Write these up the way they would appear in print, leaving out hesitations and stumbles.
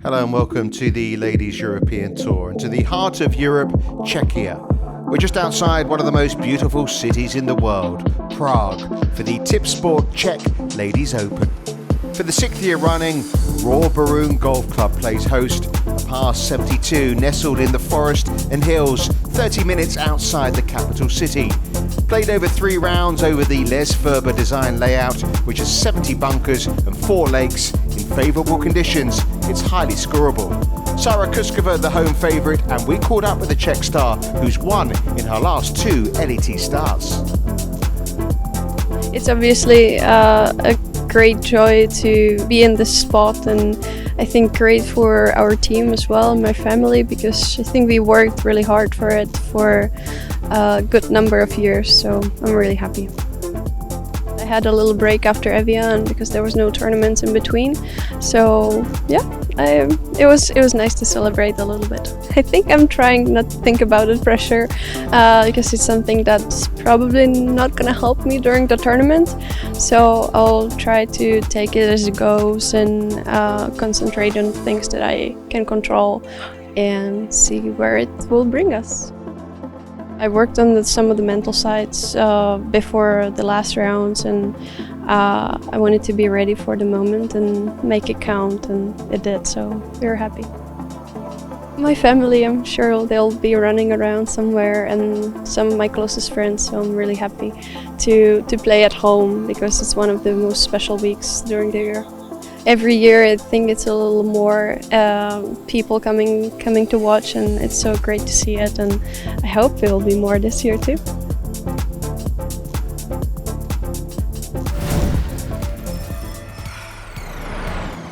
Hello and welcome to the Ladies European Tour and to the heart of Europe, Czechia. We're just outside one of the most beautiful cities in the world, Prague, for the Tipsport Czech Ladies Open. For the 6th year running, Royal Beroun Golf Club plays host, a par 72 nestled in the forest and hills 30 minutes outside the capital city. Played over 3 rounds over the Les Ferber design layout, which has 70 bunkers and 4 lakes in favourable conditions. It's highly scoreable. Sara Kouskova, the home favourite, and we caught up with the Czech star who's won in her last 2 LET starts. It's obviously a great joy to be in this spot, and I think great for our team as well, my family, because I think we worked really hard for it for a good number of years, so I'm really happy. I had a little break after Evian because there was no tournaments in between, so yeah, it was nice to celebrate a little bit. I think I'm trying not to think about the pressure because it's something that's probably not gonna help me during the tournament, so I'll try to take it as it goes and concentrate on things that I can control and see where it will bring us. I worked on some of the mental sides before the last rounds, and I wanted to be ready for the moment and make it count, and it did, so we were happy. My family, I'm sure they'll be running around somewhere, and some of my closest friends, so I'm really happy to play at home because it's one of the most special weeks during the year. Every year I think it's a little more people coming to watch, and it's so great to see it, and I hope there will be more this year too.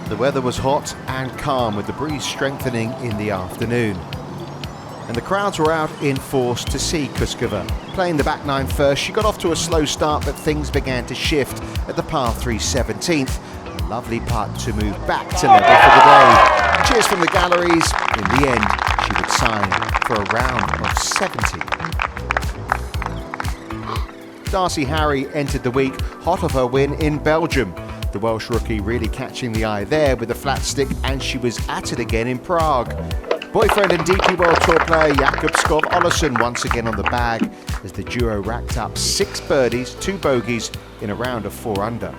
The weather was hot and calm with the breeze strengthening in the afternoon. And the crowds were out in force to see Kouskova. Playing the back nine first, she got off to a slow start, but things began to shift at the par 3 17th. A lovely putt to move back to level for the day. Cheers from the galleries. In the end, she would sign for a round of 70. Darcey Harry entered the week hot off her win in Belgium. The Welsh rookie really catching the eye there with a flat stick, and she was at it again in Prague. Boyfriend and DP World Tour player Jakob Skov-Olesen once again on the bag as the duo racked up 6 birdies, 2 bogeys in a round of 4 under.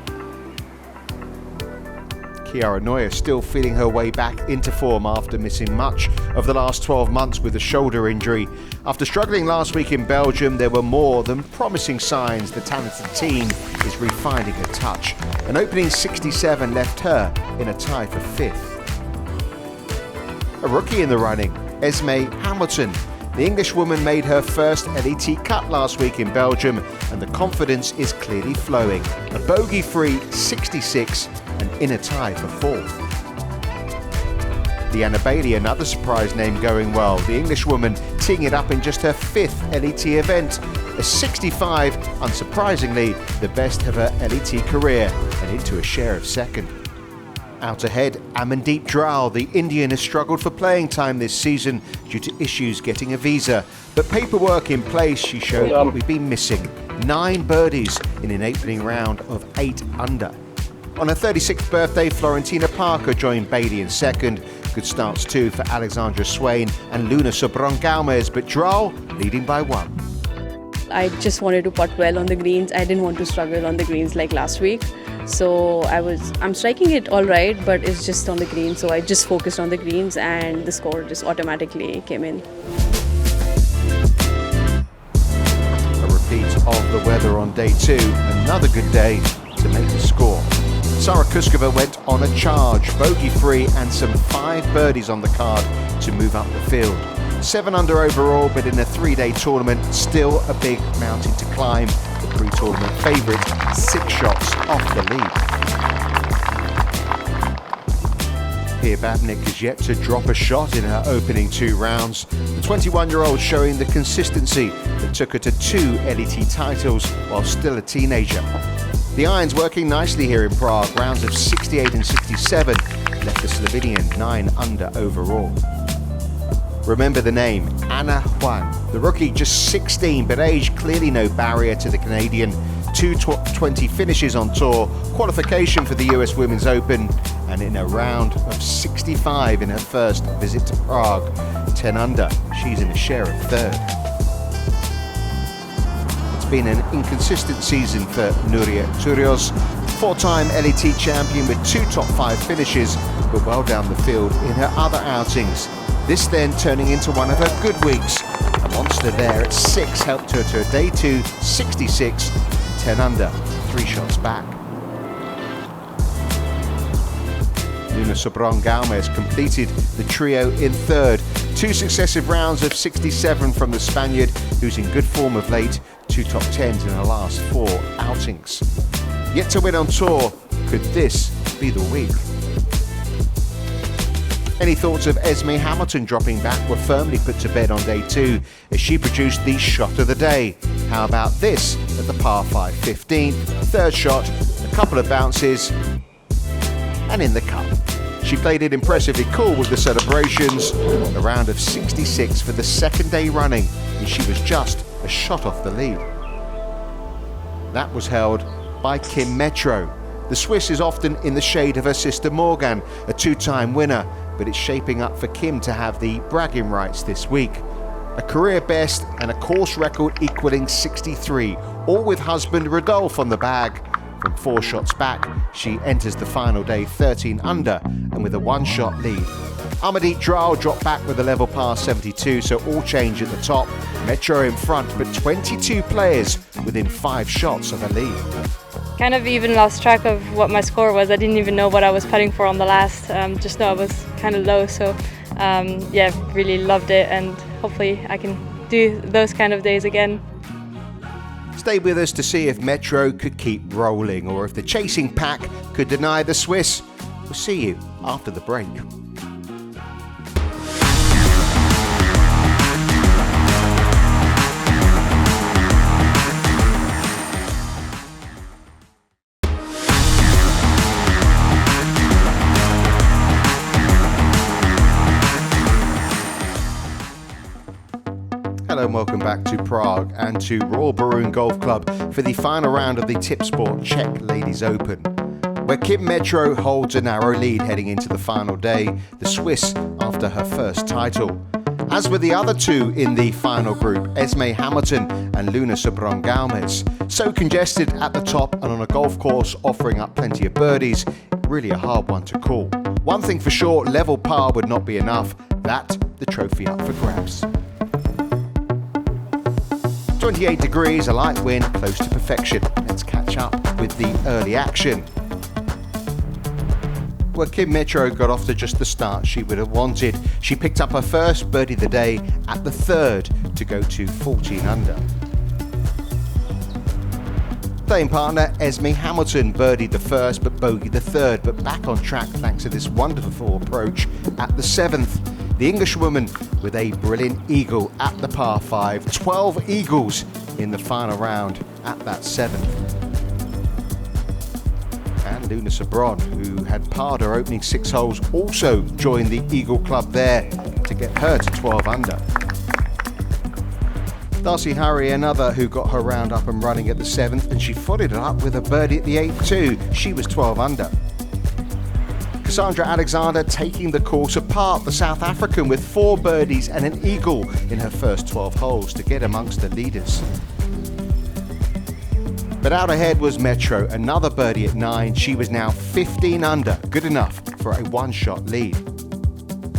Nuria still feeling her way back into form after missing much of the last 12 months with a shoulder injury. After struggling last week in Belgium, there were more than promising signs the talented team is refinding a touch. An opening 67 left her in a tie for 5th. A rookie in the running, Esme Hamilton. The Englishwoman made her first LET cut last week in Belgium, and the confidence is clearly flowing. A bogey-free 66 and in a tie for 4th. Deanna Bailey, another surprise name, going well. The Englishwoman teeing it up in just her 5th LET event. A 65, unsurprisingly, the best of her LET career, and into a share of 2nd. Out ahead, Amundi, the Indian has struggled for playing time this season due to issues getting a visa. But paperwork in place, she showed what we've been missing. 9 birdies in an opening round of 8 under. On her 36th birthday, Florentina Parker joined Bailey in 2nd. Good starts too for Alexandra Swain and Luna Sobron Galmes, but Drál leading by 1. I just wanted to putt well on the greens. I didn't want to struggle on the greens like last week. So I'm striking it all right, but it's just on the greens. So I just focused on the greens and the score just automatically came in. A repeat of the weather on day 2. Another good day to make the score. Sara Kouskova went on a charge, bogey-free and some 5 birdies on the card to move up the field. 7 under overall, but in a 3-day tournament, still a big mountain to climb. The pre-tournament favourite, 6 shots off the lead. Pia Babnik has yet to drop a shot in her opening 2 rounds. The 21-year-old showing the consistency that took her to 2 LET titles while still a teenager. The irons working nicely here in Prague. Rounds of 68 and 67 left the Slovenian 9 under overall. Remember the name, Anna Huang. The rookie just 16, but age clearly no barrier to the Canadian. 2 top 20 finishes on tour, qualification for the US Women's Open, and in a round of 65 in her first visit to Prague. 10 under, she's in a share of third. It's been an inconsistent season for Nuria Iturrioz, four-time LET champion with 2 top 5 finishes, but well down the field in her other outings. This then turning into one of her good weeks. A monster there at 6 helped her to a day 2 66, 10 under, 3 shots back. Luna Sobron Galmes completed the trio in third. 2 successive rounds of 67 from the Spaniard, who's in good form of late, 2 top 10s in her last 4 outings. Yet to win on tour, could this be the week? Any thoughts of Esme Hamilton dropping back were firmly put to bed on day 2 as she produced the shot of the day. How about this at the par 5 15th, third shot, a couple of bounces, and in the cup. She played it impressively cool with the celebrations, a round of 66 for the second day running, and she was just a shot off the lead. That was held by Kim Metraux. The Swiss is often in the shade of her sister Morgan, a 2-time winner, but it's shaping up for Kim to have the bragging rights this week. A career best and a course record equaling 63, all with husband Rodolphe on the bag. From 4 shots back, she enters the final day 13 under and with a 1-shot lead. Amundi dropped back with a level par 72, so all change at the top. Metraux in front, but 22 players within 5 shots of a lead. Kind of even lost track of what my score was. I didn't even know what I was putting for on the last. Just know I was kind of low, so yeah, really loved it, and hopefully I can do those kind of days again. Stay with us to see if Metraux could keep rolling or if the chasing pack could deny the Swiss. We'll see you after the break. Hello and welcome back to Prague and to Royal Beroun Golf Club for the final round of the Tipsport Czech Ladies Open, where Kim Metraux holds a narrow lead heading into the final day, the Swiss after her first title. As with the other 2 in the final group, Esme Hamilton and Luna Sobron Galmes, so congested at the top and on a golf course offering up plenty of birdies, really a hard one to call. One thing for sure, level par would not be enough, that the trophy up for grabs. 28 degrees, a light wind, close to perfection. Let's catch up with the early action. Well, Kim Metraux got off to just the start she would have wanted. She picked up her first birdie of the day at the 3rd to go to 14 under. Playing partner Esme Hamilton birdied the first but bogeyed the 3rd, but back on track thanks to this wonderful approach at the 7th. The Englishwoman with a brilliant eagle at the par 5, 12 eagles in the final round at that 7th. And Luna Sobron, who had parred her opening 6 holes, also joined the Eagle Club there to get her to 12 under. Darcey Harry, another who got her round up and running at the 7th, and she followed it up with a birdie at the 8th too. She was 12 under. Casandra Alexander taking the course apart, the South African with 4 birdies and an eagle in her first 12 holes to get amongst the leaders. But out ahead was Metraux, another birdie at 9. She was now 15 under, good enough for a 1-shot lead.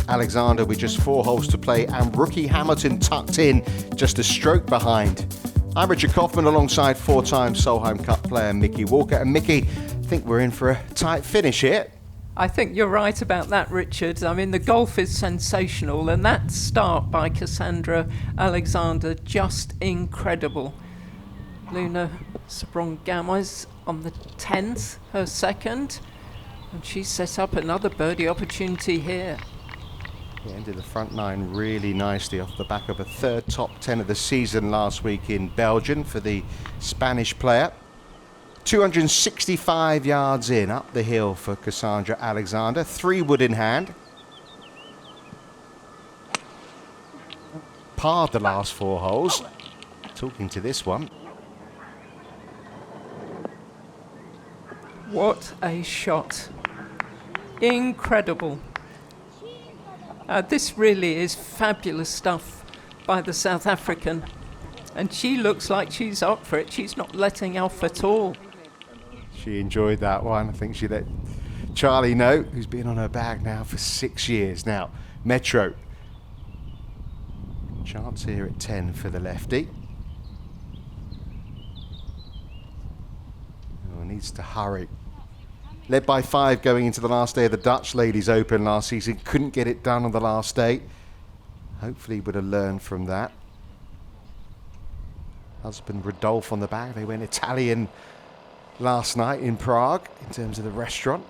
Alexander with just 4 holes to play and rookie Hamilton tucked in, just a stroke behind. I'm Richard Kaufman alongside 4-time Solheim Cup player Mickey Walker. And Mickey, I think we're in for a tight finish here. I think you're right about that, Richard. I mean, the golf is sensational, and that start by Casandra Alexander, just incredible. Luna Sobron Galmes on the 10th, her second, and she set up another birdie opportunity here. He ended the front 9 really nicely off the back of a 3rd top 10 of the season last week in Belgium for the Spanish player. 265 yards in, up the hill for Casandra Alexander, 3 wood in hand. Parred the last 4 holes. Talking to this one. What a shot. Incredible. This really is fabulous stuff by the South African. And she looks like she's up for it. She's not letting off at all. She enjoyed that one. I think she let Charlie know, who's been on her bag now for 6 years. Now, Metraux. Chance here at 10 for the lefty. Oh, needs to hurry. Led by 5 going into the last day of the Dutch Ladies Open last season. Couldn't get it done on the last day. Hopefully would have learned from that. Husband Rodolphe on the back. They went Italian last night in Prague in terms of the restaurant.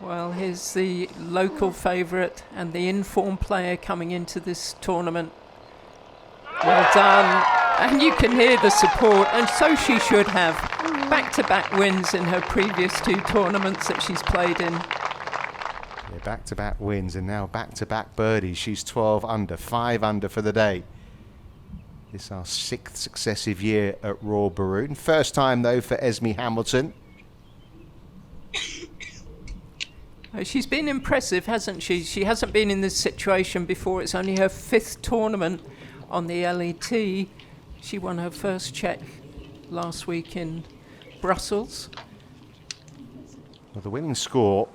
Well, here's the local favourite and the informed player coming into this tournament. Well done. And you can hear the support, and so she should have. Back-to-back wins in her previous 2 tournaments that she's played in. Yeah, back-to-back wins and now back-to-back birdies. She's 12 under, 5 under for the day. This is our 6th successive year at Royal Beroun. First time, though, for Esme Hamilton. She's been impressive, hasn't she? She hasn't been in this situation before. It's only her 5th tournament on the LET. She won her first Czech last week in Brussels. Well, the winning score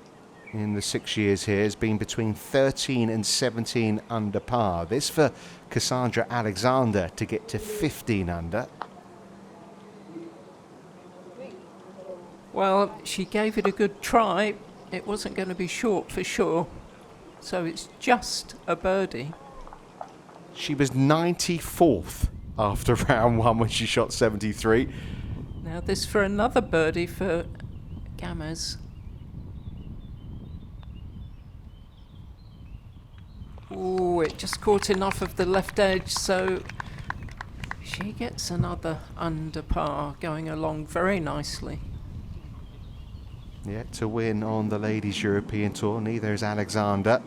in the 6 years here has been between 13 and 17 under par. This for Casandra Alexander to get to 15 under. Well, she gave it a good try. It wasn't going to be short for sure. So it's just a birdie. She was 94th after round 1 when she shot 73. Now this for another birdie for Galmes. Oh, it just caught enough of the left edge, so she gets another under par, going along very nicely. Yet to win on the Ladies European Tour, neither is Alexander.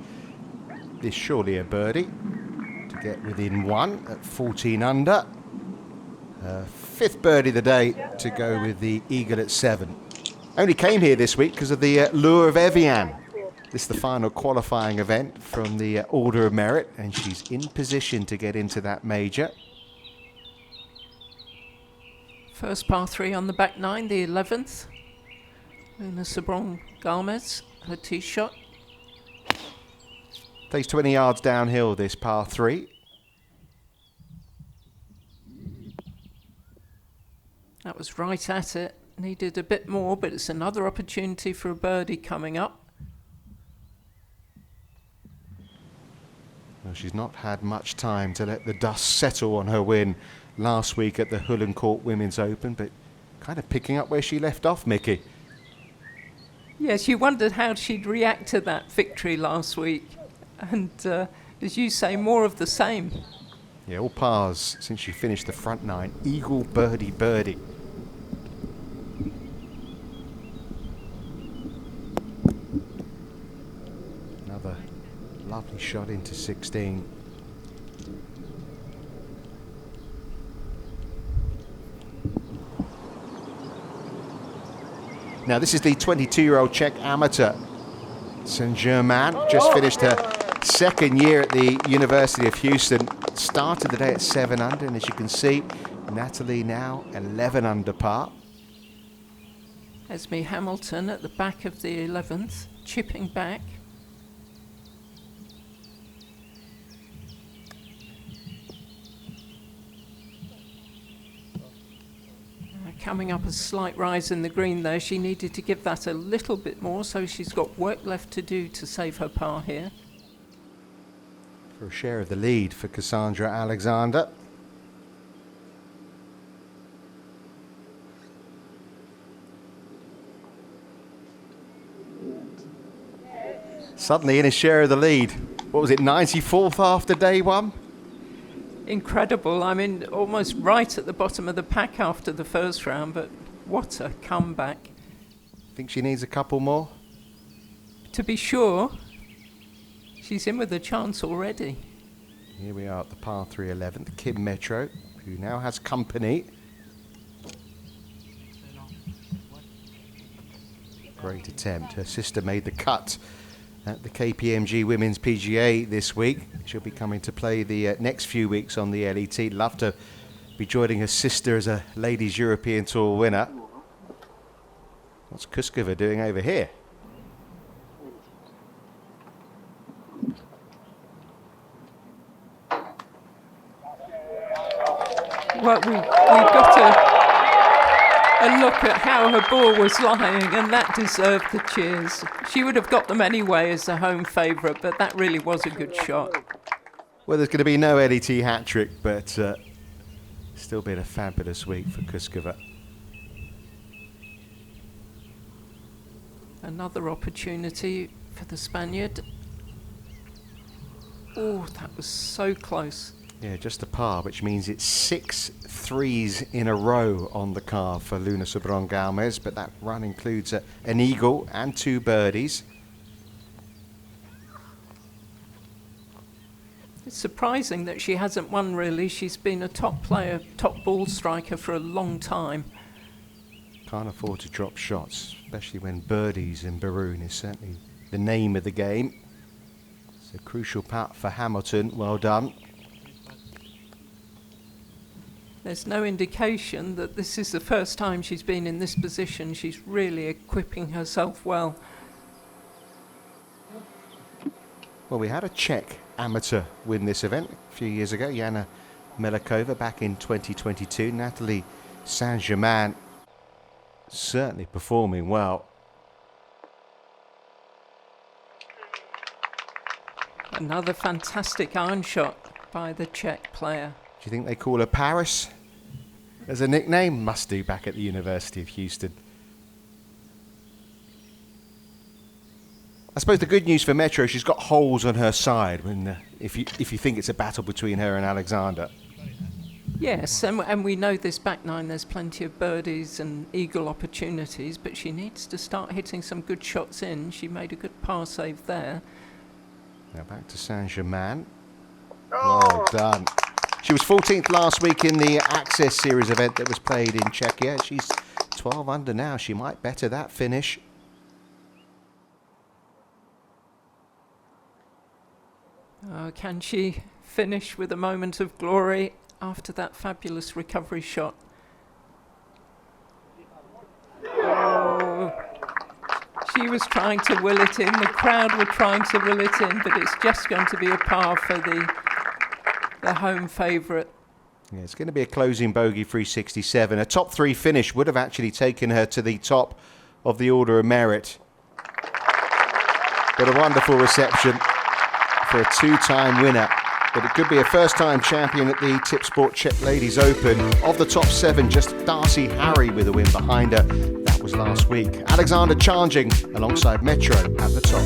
This surely a birdie to get within 1 at 14 under. Her 5th birdie of the day to go with the eagle at 7. Only came here this week because of the lure of Evian. This is the final qualifying event from the Order of Merit, and she's in position to get into that major. First par 3 on the back 9, the 11th. Luna Sobron Galmes, her tee shot. Takes 20 yards downhill, this par 3. That was right at it. Needed a bit more, but it's another opportunity for a birdie coming up. Well, she's not had much time to let the dust settle on her win last week at the Hulen Women's Open, but kind of picking up where she left off, Mickey. Yes, you wondered how she'd react to that victory last week. And as you say, more of the same. Yeah, all pars since she finished the front 9. Eagle, birdie, birdie. Another lovely shot into 16. Now this is the 22-year-old Czech amateur, Saint-Germain. Just finished her 2nd year at the University of Houston. Started the day at 7 under, and as you can see, Natalie now 11 under par. Esme Hamilton at the back of the 11th, chipping back. Coming up a slight rise in the green there. She needed to give that a little bit more, so she's got work left to do to save her par here. For a share of the lead for Casandra Alexander. Suddenly in a share of the lead. What was it, 94th after day 1? Incredible. I mean, almost right at the bottom of the pack after the first round, but what a comeback. Think she needs a couple more? To be sure, she's in with a chance already. Here we are at the par 3 11th, Kim Metraux, who now has company. Great attempt. Her sister made the cut at the KPMG Women's PGA this week. She'll be coming to play the next few weeks on the LET. Love to be joining her sister as a Ladies European Tour winner. What's Kouskova doing over here? Well, we got a look at how her ball was lying, and that deserved the cheers. She would have got them anyway as the home favourite, but that really was a good shot. Well, there's going to be no LET hat-trick, but still been a fabulous week for Kouskova. Another opportunity for the Spaniard. Oh, that was so close. Yeah, just a par, which means it's 6 threes in a row on the card for Luna Sobron Galmes, but that run includes an eagle and 2 birdies. It's surprising that she hasn't won, really. She's been a top player, top ball striker for a long time. Can't afford to drop shots, especially when birdies in Beroun is certainly the name of the game. It's a crucial putt for Hamilton. Well done. There's no indication that this is the first time she's been in this position. She's really equipping herself well. Well, we had a Czech amateur win this event a few years ago. Jana Melakova back in 2022. Natalie Saint-Germain certainly performing well. Another fantastic iron shot by the Czech player. Do you think they call her Paris as a nickname? Must do, back at the University of Houston. I suppose the good news for Metraux, she's got holes on her side when if you think it's a battle between her and Alexander. Yes, and we know this back nine, there's plenty of birdies and eagle opportunities, but she needs to start hitting some good shots in. She made a good par save there. Now back to Saint-Germain. Well done. She was 14th last week in the Access Series event that was played in Czechia. She's 12 under now. She might better that finish. Can she finish with a moment of glory after that fabulous recovery shot? Oh, she was trying to will it in. The crowd were trying to will it in, but it's just going to be a par for the home favourite. Yeah, it's going to be a closing bogey 367. A top 3 finish would have actually taken her to the top of the Order of Merit. But a wonderful reception for a 2-time winner. But it could be a first-time champion at the Tipsport Czech Ladies Open. Of the top 7, just Darcey Harry with a win behind her. That was last week. Alexander challenging alongside Metraux at the top.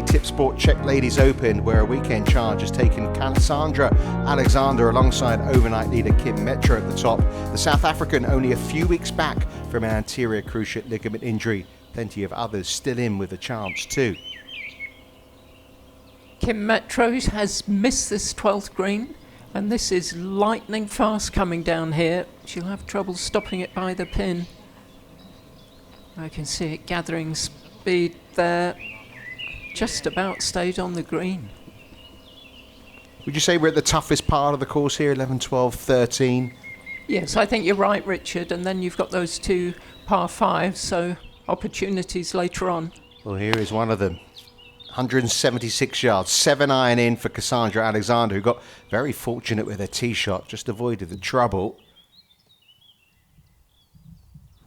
Tipsport Czech Ladies Open, where a weekend charge has taken Casandra Alexander alongside overnight leader Kim Metraux at the top. The South African only a few weeks back from an anterior cruciate ligament injury. Plenty of others still in with a chance too. Kim Metraux has missed this 12th green, and this is lightning fast coming down here. She'll have trouble stopping it by the pin. I can see it gathering speed there. Just about stayed on the green. Would you say we're at the toughest part of the course here, 11, 12, 13? Yes, I think you're right, Richard. And then you've got those 2 par 5s, so opportunities later on. Well, here is one of them. 176 yards, 7-iron in for Casandra Alexander, who got very fortunate with her tee shot, just avoided the trouble.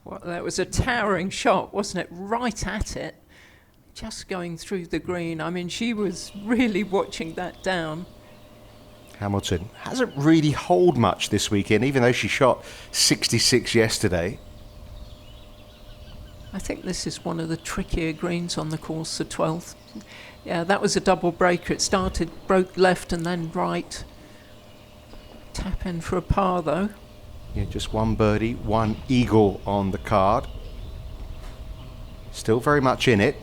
Well, that was a towering shot, wasn't it? Right at it. Just going through the green. I mean, she was really watching that down. Hamilton hasn't really holed much this weekend, even though she shot 66 yesterday. I think this is one of the trickier greens on the course, the 12th. Yeah, that was a double breaker. It started, broke left and then right. Tap in for a par, though. Yeah, just 1 birdie, 1 eagle on the card. Still very much in it.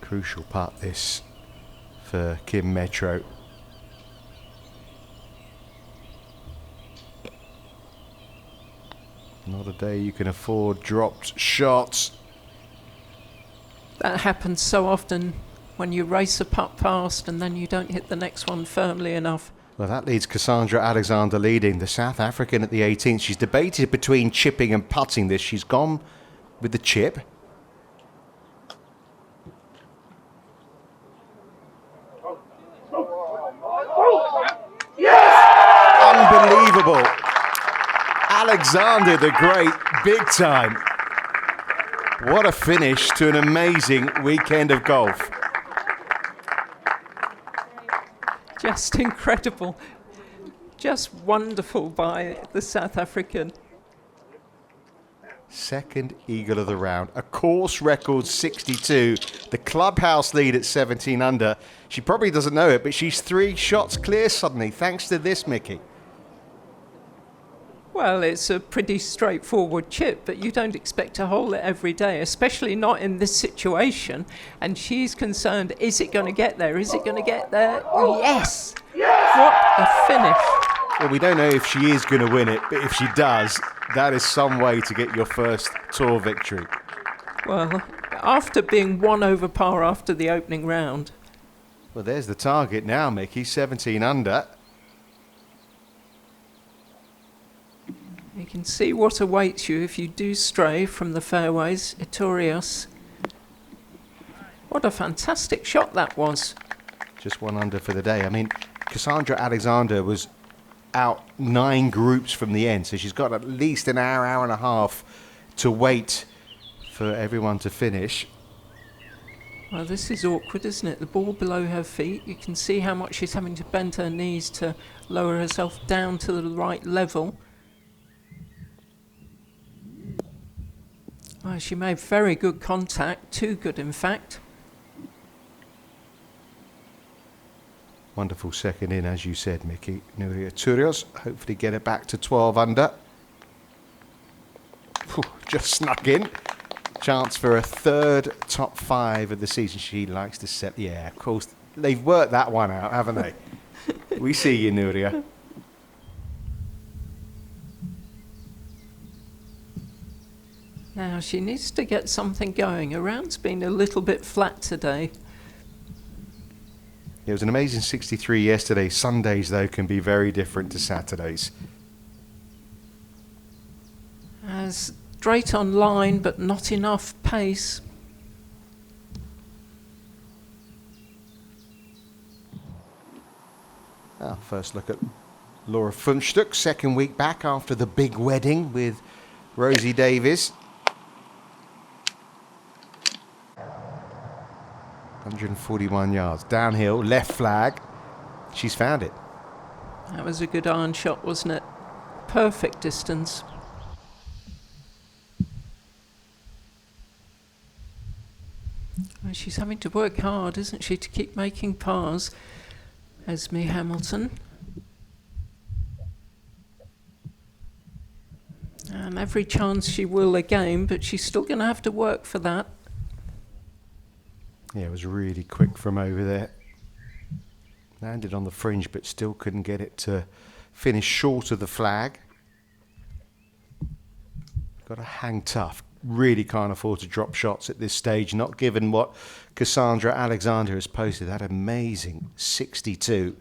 Crucial putt this for Kim Metraux. Not a day you can afford dropped shots. That happens so often when you race a putt past and then you don't hit the next one firmly enough. Well, that leads Casandra Alexander leading, the South African at the 18th. She's debated between chipping and putting this. She's gone with the chip. Unbelievable. Alexander the Great, big time. What a finish to an amazing weekend of golf. Just incredible. Just wonderful by the South African. Second eagle of the round. A course record 62. The clubhouse lead at 17 under. She probably doesn't know it, but she's 3 shots clear suddenly, thanks to this, Mickey. Well, it's a pretty straightforward chip, but you don't expect to hole it every day, especially not in this situation. And she's concerned, is it going to get there? Is it going to get there? Yes! What a finish. Well, we don't know if she is going to win it, but if she does, that is some way to get your first tour victory. Well, after being 1 over par after the opening round. Well, there's the target now, Mickey, 17 under. You can see what awaits you if you do stray from the fairways. Iturrioz. What a fantastic shot that was. Just 1 under for the day. I mean, Casandra Alexander was out 9 groups from the end, so she's got at least an hour, hour and a half to wait for everyone to finish. Well, this is awkward, isn't it? The ball below her feet. You can see how much she's having to bend her knees to lower herself down to the right level. Well, she made very good contact, too good in fact. Wonderful second in, as you said, Mickey. Nuria Iturrioz, hopefully get it back to 12 under. Whew, just snuck in. Chance for a 3rd top 5 of the season. She likes to set, yeah, of course. They've worked that one out, haven't they? We see you, Nuria. Now she needs to get something going. Her round's been a little bit flat today. It was an amazing 63 yesterday. Sundays, though, can be very different to Saturdays. Straight on line, but not enough pace. First look at Laura Funchtuk, second week back after the big wedding with Rosie Davies. 141 yards. Downhill, left flag. She's found it. That was a good iron shot, wasn't it? Perfect distance. Well, she's having to work hard, isn't she, to keep making pars. Esme Hamilton. And every chance she will again, but she's still going to have to work for that. Yeah, it was really quick from over there. Landed on the fringe, but still couldn't get it to finish short of the flag. Got to hang tough. Really can't afford to drop shots at this stage, not given what Casandra Alexander has posted. That amazing 62.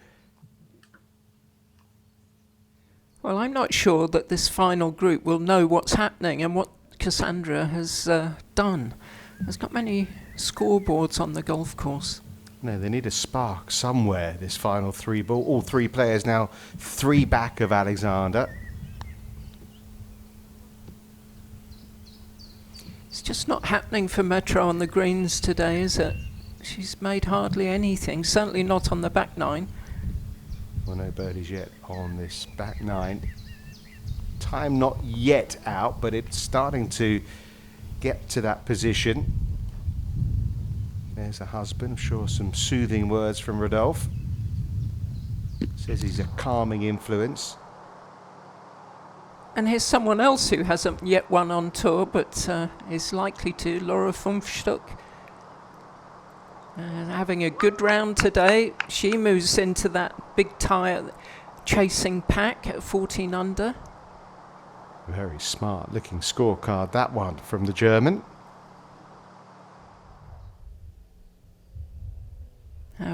Well, I'm not sure that this final group will know what's happening and what Casandra has done. There's not many scoreboards on the golf course. No, they need a spark somewhere, this final 3 ball. All 3 players now 3 back of Alexander. It's just not happening for Metraux on the greens today, is it? She's made hardly anything, certainly not on the back 9. Well, no birdies yet on this back 9. Time not yet out, but it's starting to get to that position. There's a husband, I'm sure some soothing words from Rodolphe. Says he's a calming influence. And here's someone else who hasn't yet won on tour, but is likely to, Laura Funchstuck. And having a good round today. She moves into that big tyre chasing pack at 14 under. Very smart looking scorecard, that one from the German.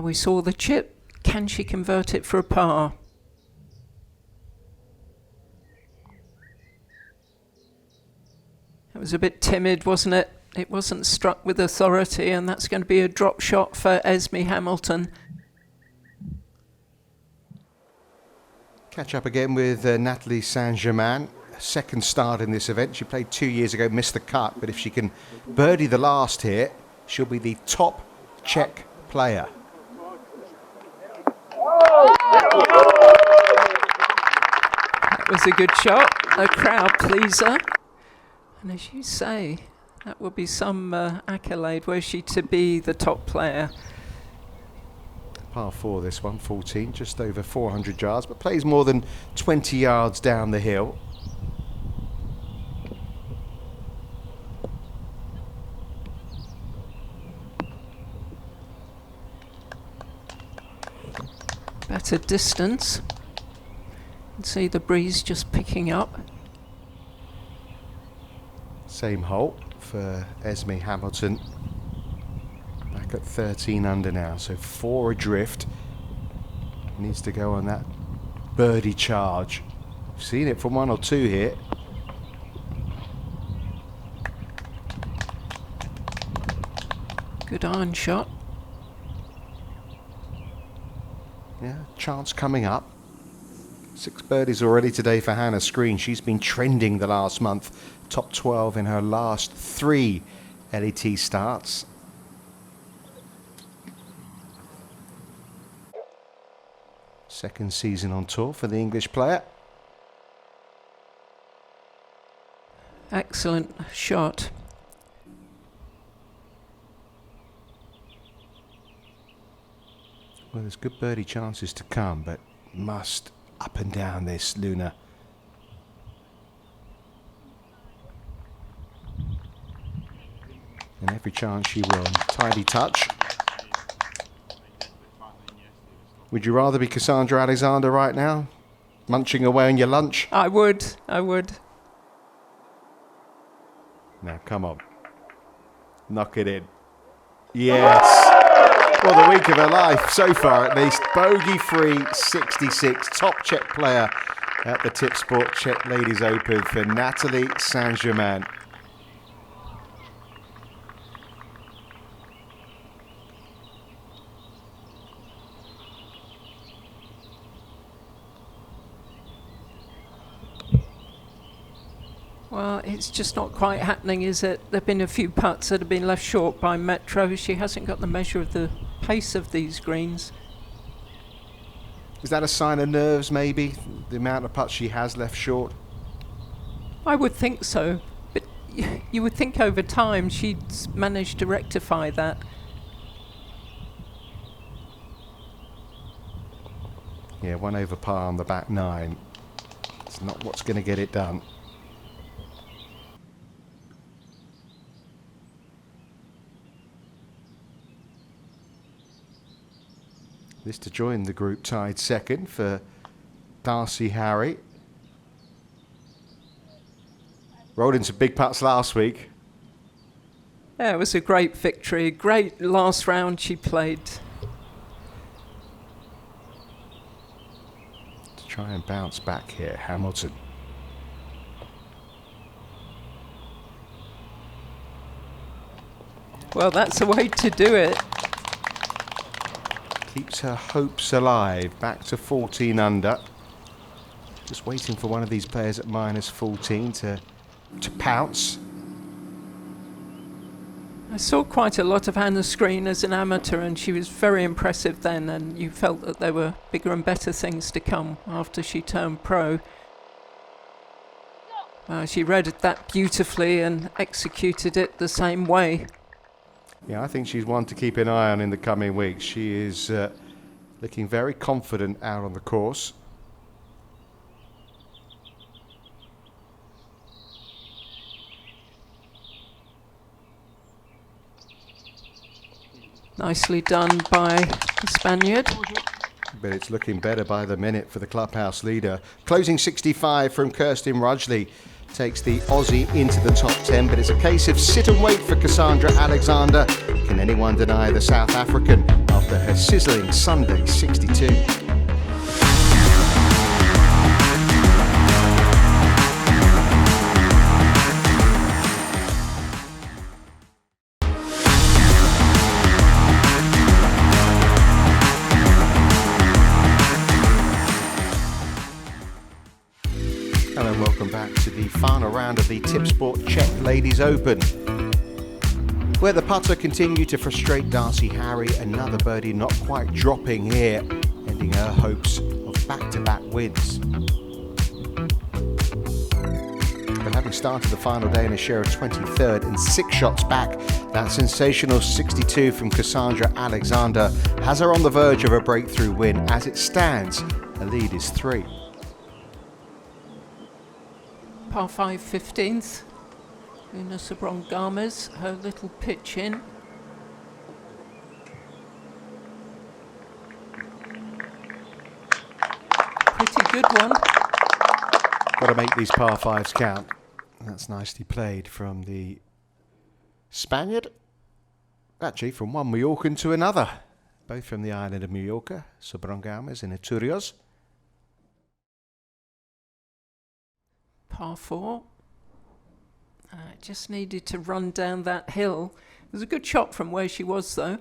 We saw the chip. Can she convert it for a par? It was a bit timid, wasn't it? It wasn't struck with authority, and that's going to be a drop shot for Esme Hamilton. Catch up again with Natalie Saint-Germain. Second start in this event. She played 2 years ago, missed the cut, but if she can birdie the last here, she'll be the top Czech player. That was a good shot, a crowd pleaser. And as you say, that would be some accolade, were she to be the top player. Par 4 this one, 14, just over 400 yards, but plays more than 20 yards down the hill. Better distance. You can see the breeze just picking up. Same hole for Esme Hamilton. Back at 13 under now, so 4 adrift. Needs to go on that birdie charge. We've seen it from 1 or 2 here. Good iron shot. Yeah, chance coming up. 6 birdies already today for Hannah Screen. She's been trending the last month. Top 12 in her last 3 LET starts. Second season on tour for the English player. Excellent shot. Well, there's good birdie chances to come, but must up and down this, Luna. And every chance she will. Tidy touch. Would you rather be Casandra Alexander right now? Munching away on your lunch? I would. Now, come on. Knock it in. Yes. Well, the week of her life so far, at least. Bogey-free 66. Top Czech player at the Tipsport Czech Ladies Open for Natalie Saint-Germain. Well, it's just not quite happening, is it? There have been a few putts that have been left short by Metraux. She hasn't got the measure of the pace of these greens. Is that a sign of nerves, maybe? The amount of putts she has left short? I would think so. But you would think over time she'd managed to rectify that. Yeah, 1 over par on the back 9. It's not what's going to get it done. This to join the group tied second for Darcey Harry. Rolled in some big putts last week. Yeah, it was a great victory. Great last round she played. To try and bounce back here, Hamilton. Well, that's the way to do it. Keeps her hopes alive. Back to 14 under. Just waiting for one of these players at minus 14 to pounce. I saw quite a lot of Hannah Screen as an amateur, and she was very impressive then, and you felt that there were bigger and better things to come after she turned pro. She read that beautifully and executed it the same way. Yeah, I think she's one to keep an eye on in the coming weeks. She is looking very confident out on the course. Nicely done by the Spaniard. But it's looking better by the minute for the clubhouse leader. Closing 65 from Kirsten Rudgley takes the Aussie into the top 10, but it's a case of sit and wait for Casandra Alexander. Can anyone deny the South African after her sizzling Sunday 62? Hello and welcome back to the final round of the Tipsport Czech Ladies Open, where the putter continued to frustrate Darcey Harry. Another birdie not quite dropping here, ending her hopes of back-to-back wins. But having started the final day in a share of 23rd and 6 shots back, that sensational 62 from Casandra Alexander has her on the verge of a breakthrough win. As it stands, her lead is 3. Par 5 15th. Luna Sobron Galmes, her little pitch in. Pretty good one. Got to make these par 5s count. That's nicely played from the Spaniard. Actually, from one Mallorcan to another. Both from the island of Mallorca, Sobron Galmes and Iturrioz. Par 4. Just needed to run down that hill. It was a good shot from where she was, though.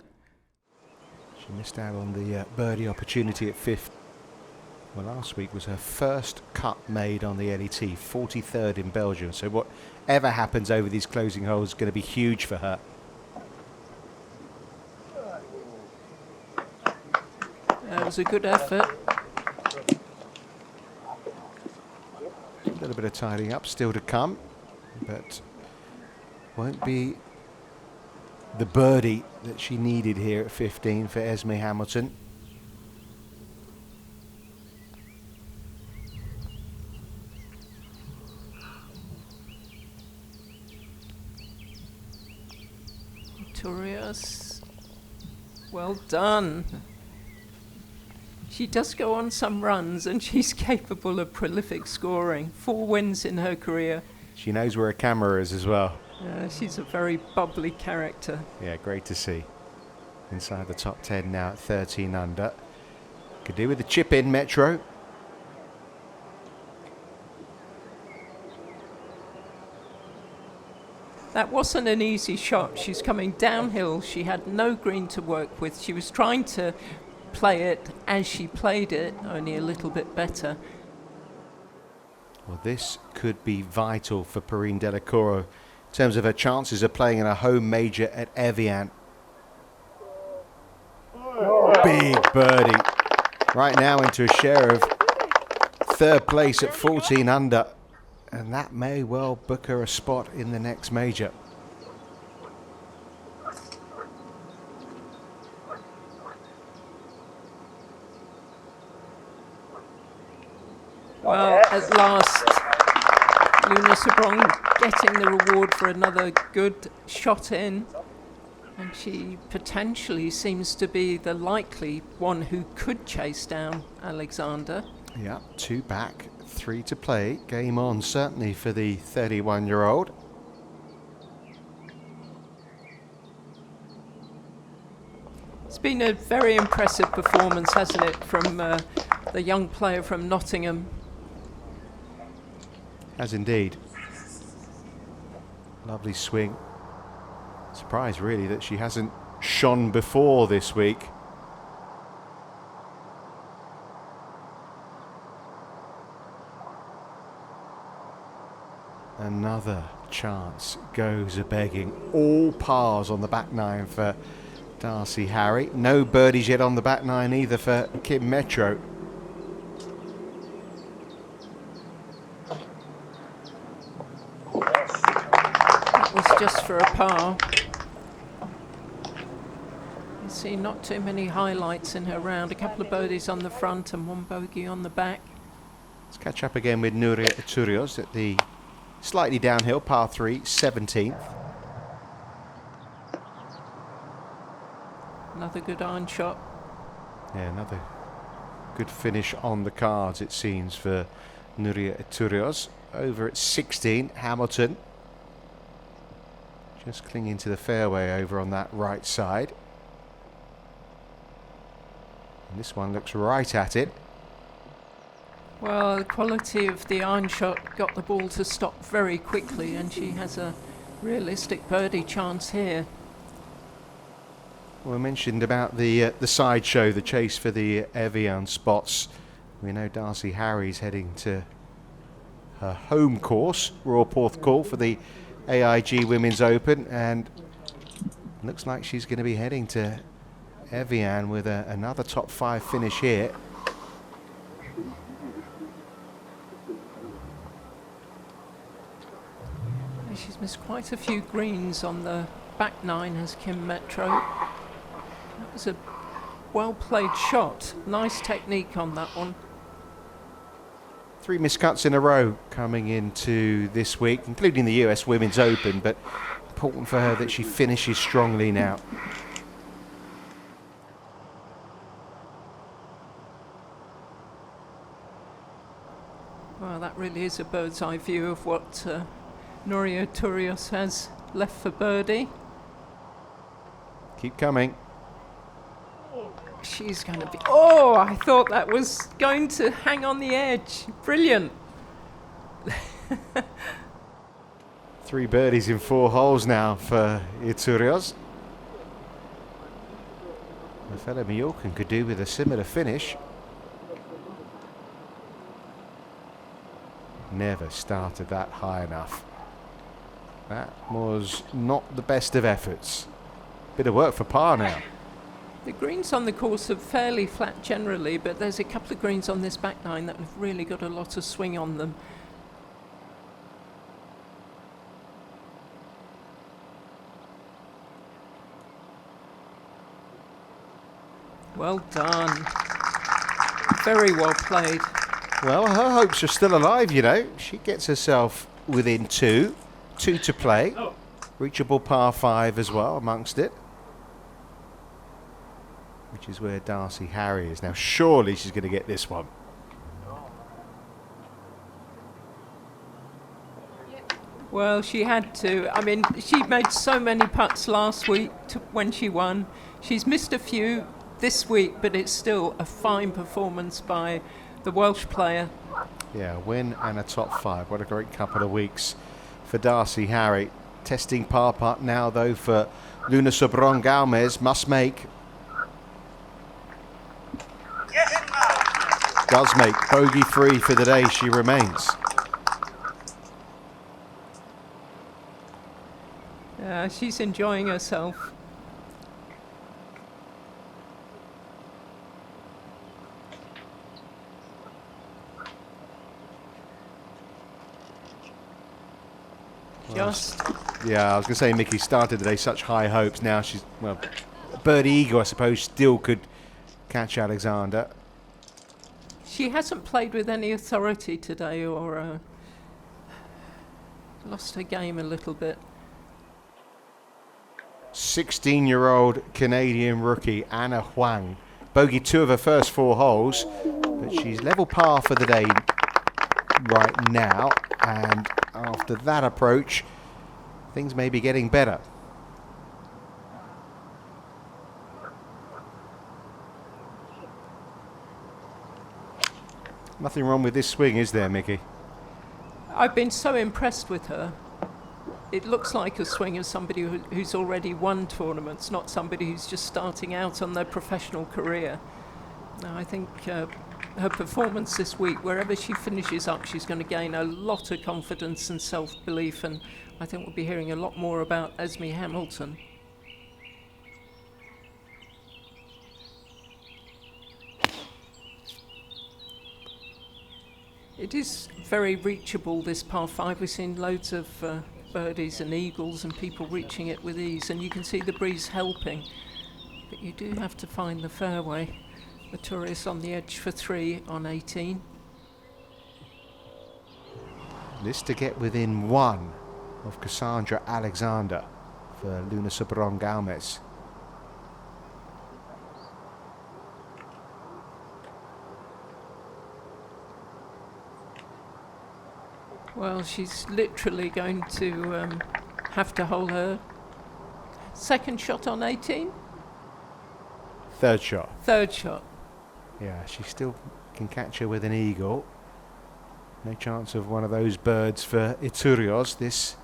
She missed out on the birdie opportunity at 5th. Well, last week was her first cut made on the LET, 43rd in Belgium. So whatever happens over these closing holes is going to be huge for her. That was a good effort. A little bit of tidying up still to come, but won't be the birdie that she needed here at 15 for Esme Hamilton. Iturrioz, well done. She does go on some runs and she's capable of prolific scoring. 4 wins in her career. She knows where a camera is as well. She's a very bubbly character. Yeah, great to see. Inside the top 10 now at 13 under. Could do with the chip in, Metraux. That wasn't an easy shot. She's coming downhill. She had no green to work with. She was trying to play it as she played it, only a little bit better. Well, this could be vital for Perrine Delacour in terms of her chances of playing in a home major at Evian. Big birdie. Right now into a share of 3rd place at 14 under. And that may well book her a spot in the next major. Well, at last, Luna Sobron getting the reward for another good shot in. And she potentially seems to be the likely one who could chase down Alexander. Yeah, 2 back, 3 to play. Game on, certainly, for the 31-year-old. It's been a very impressive performance, hasn't it, from the young player from Nottingham. Has indeed. Lovely swing. Surprised, really, that she hasn't shone before this week. Another chance goes a-begging. All pars on the back 9 for Darcey Harry. No birdies yet on the back 9 either for Kim Metraux. That was just for a par. You see not too many highlights in her round. A couple of birdies on the front and 1 bogey on the back. Let's catch up again with Nuria Iturrioz at the slightly downhill par 3, 17th. Another good iron shot. Yeah, another good finish on the cards, it seems, for Nuria Iturrioz. Over at 16, Hamilton. Just clinging to the fairway over on that right side. And this one looks right at it. Well, the quality of the iron shot got the ball to stop very quickly, and she has a realistic birdie chance here. Well, I mentioned about the sideshow, the chase for the Evian spots. We know Darcey Harry's heading to her home course, Royal Porthcawl, for the AIG Women's Open, and looks like she's going to be heading to Evian with another top 5 finish here. She's missed quite a few greens on the back nine, has Kim Metraux. That was a well-played shot. Nice technique on that one. 3 miscuts in a row coming into this week, including the US Women's Open, but important for her that she finishes strongly now. Well, that really is a bird's eye view of what Nuria Iturrioz has left for birdie. Keep coming. She's going to be... Oh, I thought that was going to hang on the edge. Brilliant. 3 birdies in 4 holes now for Iturrioz. The fellow Mallorcan could do with a similar finish. Never started that high enough. That was not the best of efforts. Bit of work for par now. The greens on the course are fairly flat generally, but there's a couple of greens on this back nine that have really got a lot of swing on them. Well done. Very well played. Well, her hopes are still alive, you know. She gets herself within 2 to play. Reachable par 5 as well amongst it, which is where Darcey Harry is. Now, surely she's going to get this one. Well, she had to. I mean, she made so many putts last week when she won. She's missed a few this week, but it's still a fine performance by the Welsh player. Yeah, a win and a top 5. What a great couple of weeks for Darcey Harry. Testing par putt now, though, for Luna Sobron Galmes. Must make. Does make. Bogey free for the day. She remains. She's enjoying herself. Yeah, I was going to say, Mickey started today such high hopes. Now she's, well, birdie eagle, I suppose, still could catch Alexander. She hasn't played with any authority today, or lost her game a little bit. 16-year-old Canadian rookie Anna Huang. Bogey 2 of her first 4 holes, but she's level par for the day right now, and after that approach, things may be getting better. Nothing wrong with this swing, is there, Mickey? I've been so impressed with her. It looks like a swing of somebody who's already won tournaments, not somebody who's just starting out on their professional career. Now, I think her performance this week, wherever she finishes up, she's going to gain a lot of confidence and self-belief, and I think we'll be hearing a lot more about Esme Hamilton. It is very reachable, this par 5. We've seen loads of birdies and eagles and people reaching it with ease, and you can see the breeze helping, but you do have to find the fairway. Iturrioz on the edge for 3 on 18. This to get within 1 of Casandra Alexander for Luna Sobron Galmes. Well, she's literally going to have to hold her second shot on 18. Third shot. Third shot. Yeah, she still can catch her with an eagle. No chance of one of those birds for Iturrioz. This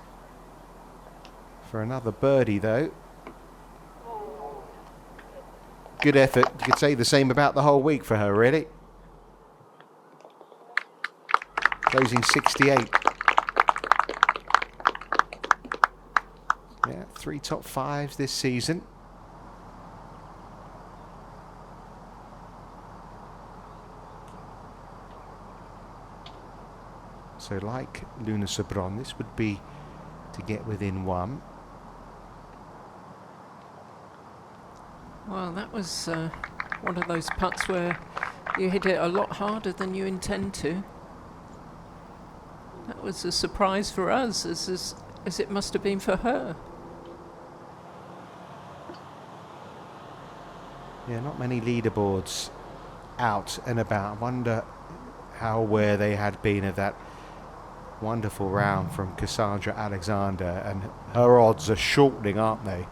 for another birdie, though. Good effort. You could say the same about the whole week for her, really. Closing 68. Yeah, 3 top 5s this season. So like Luna Sobron, this would be to get within 1. Well, that was one of those putts where you hit it a lot harder than you intend to. That was a surprise for us, as it must have been for her. Yeah, not many leaderboards out and about. I wonder how aware they had been of that wonderful round from Casandra Alexander, and her odds are shortening, aren't they,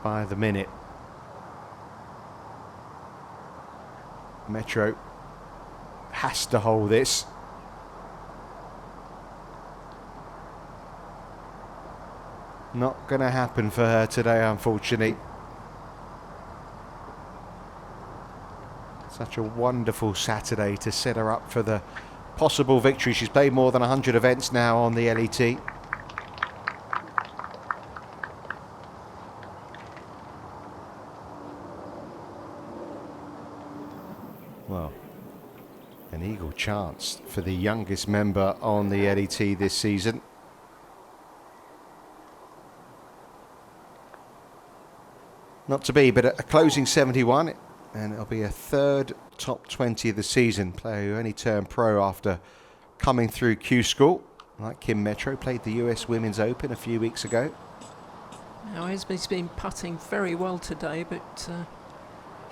by the minute. Metraux has to hold this. Not going to happen for her today, unfortunately. Such a wonderful Saturday to set her up for the possible victory. She's played more than 100 events now on the LET. Well, an eagle chance for the youngest member on the LET this season. Not to be, but a closing 71, and it'll be a third top 20 of the season. Player who only turned pro after coming through Q School, like Kim Metraux, played the US Women's Open a few weeks ago. Now, Esme's been putting very well today, but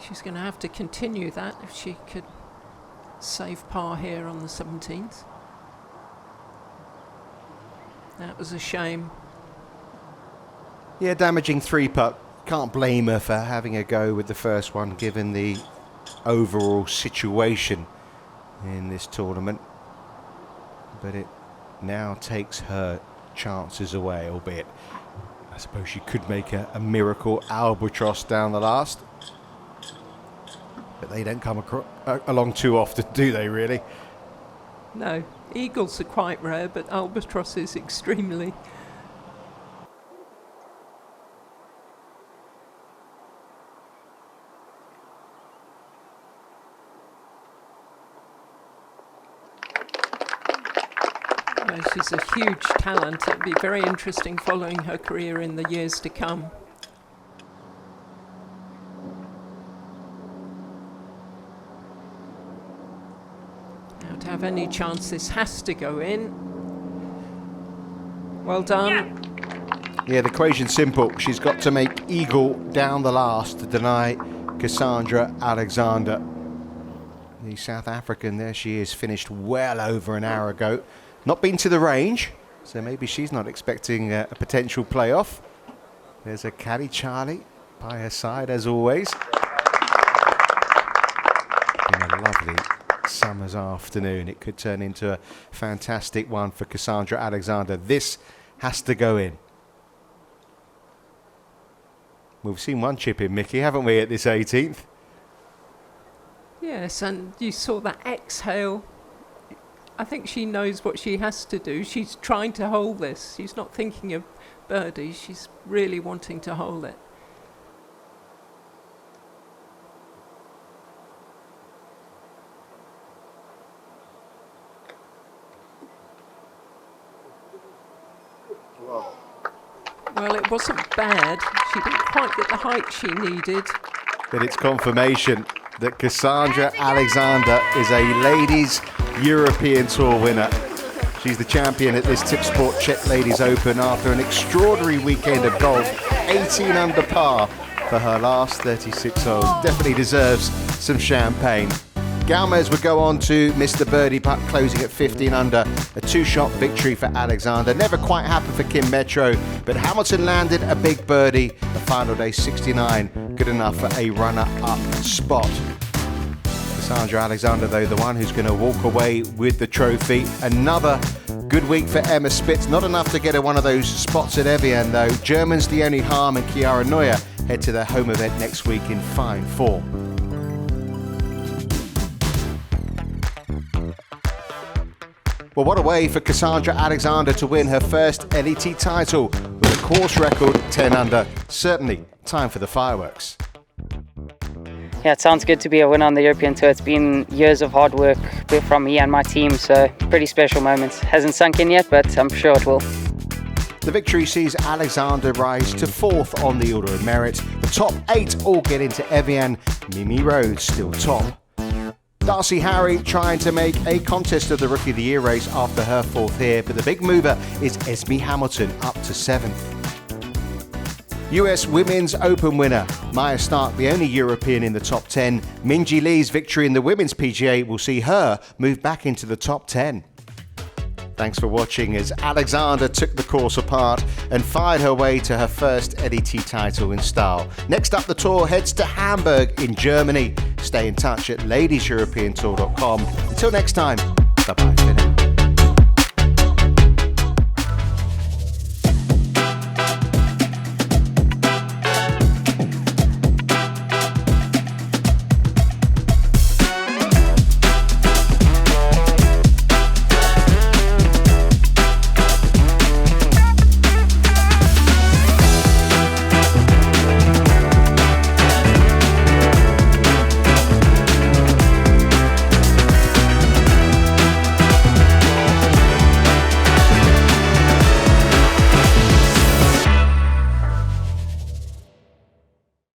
she's going to have to continue that if she could save par here on the 17th. That was a shame. Yeah, damaging 3-putt. Can't blame her for having a go with the first one, given the overall situation in this tournament. But it now takes her chances away, albeit I suppose she could make a miracle albatross down the last. But they don't come along too often, do they, really? No, eagles are quite rare, but albatross is extremely. She's a huge talent. It'll be very interesting following her career in the years to come. Now, to have any chance, this has to go in. Well done. Yeah, the equation's simple. She's got to make eagle down the last to deny Casandra Alexander. The South African, there she is, finished well over an hour ago. Not been to the range, so maybe she's not expecting a potential playoff. There's a caddy, Charlie, by her side as always. Been a lovely summer's afternoon. It could turn into a fantastic one for Casandra Alexander. This has to go in. We've seen one chip in, Mickey, haven't we, at this 18th? Yes, and you saw that exhale. I think she knows what she has to do. She's trying to hold this. She's not thinking of birdie. She's really wanting to hold it. Well, it wasn't bad. She didn't quite get the height she needed. But it's confirmation that Casandra Alexander is a Ladies European Tour winner. She's the champion at this Tipsport Czech Ladies Open after an extraordinary weekend of golf. 18 under par for her last 36 holes. Definitely deserves some champagne. Galmes would go on to miss the birdie putt, closing at 15 under. A two-shot victory for Alexander. Never quite happened for Kim Metraux, but Hamilton landed a big birdie. The final day 69, good enough for a runner-up spot. Casandra Alexander, though, the one who's going to walk away with the trophy. Another good week for Emma Spitz. Not enough to get her one of those spots at Evian, though. Germans Leonie Harm and Chiara Nuria head to their home event next week in fine form. Well, what a way for Casandra Alexander to win her first LET title with a course record 10 under. Certainly time for the fireworks. Yeah, it sounds good to be a winner on the European Tour. It's been years of hard work from me and my team, so pretty special moments. Hasn't sunk in yet, but I'm sure it will. The victory sees Alexander rise to 4th on the order of merit. The top 8 all get into Evian. Mimi Rhodes still top. Darcey Harry trying to make a contest of the Rookie of the Year race after her 4th here, but the big mover is Esme Hamilton up to 7th. US Women's Open winner Maya Stark, the only European in the top 10. Minjee Lee's victory in the Women's PGA will see her move back into the top 10. Thanks for watching as Alexander took the course apart and fired her way to her first LET title in style. Next up, the tour heads to Hamburg in Germany. Stay in touch at ladieseuropeantour.com. Until next time, bye-bye for now.